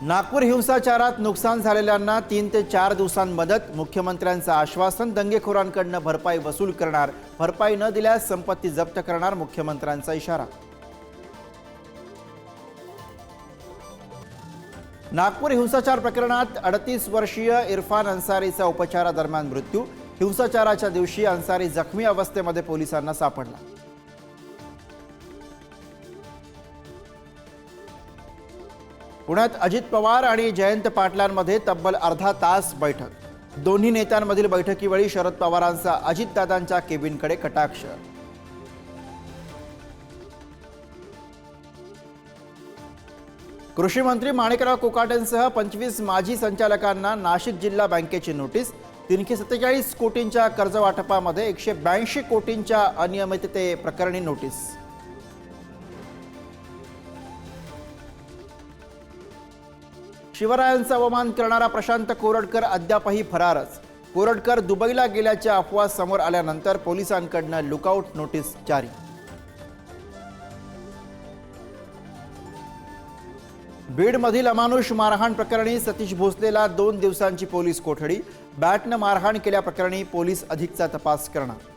नागपूर हिंसाचारात नुकसान झालेल्यांना 3 ते 4 दिवसांत मदत. मुख्यमंत्र्यांचं आश्वासन. दंगेखोरांकडून भरपाई वसूल करणार. भरपाई न दिल्यास संपत्ती जप्त करणार. मुख्यमंत्र्यांचा इशारा. नागपूर हिंसाचार प्रकरणात 38 वर्षीय इरफान अन्सारीचा उपचारादरम्यान मृत्यू. हिंसाचाराच्या दिवशी अन्सारी जखमी अवस्थेमध्ये पोलिसांना सापडला. पुण्यात अजित पवार आणि जयंत पाटलांमध्ये तब्बल अर्धा तास बैठक. दोन्ही नेत्यांमधील बैठकीवेळी शरद पवारांचा अजितदादांच्या केबिनकडे कटाक्ष. कृषी मंत्री माणिकराव कोकाटेंसह 25 माजी संचालकांना नाशिक जिल्हा बँकेची नोटीस. 347 कोटींच्या कर्जवाटपामध्ये 182 कोटींच्या अनियमिततेप्रकरणी नोटीस. शिवरायांचा अवमान करणारा प्रशांत कोरडकर अद्यापही फरारच. कोरडकर दुबईला गेल्याच्या अफवा समोर आल्यानंतर पोलिसांकडून लुकआउट नोटीस जारी. बीडमधील अमानुष मारहाण प्रकरणी सतीश भोसलेला 2 दिवसांची पोलीस कोठडी. बॅटनं मारहाण केल्याप्रकरणी पोलीस अधिकचा तपास करणार.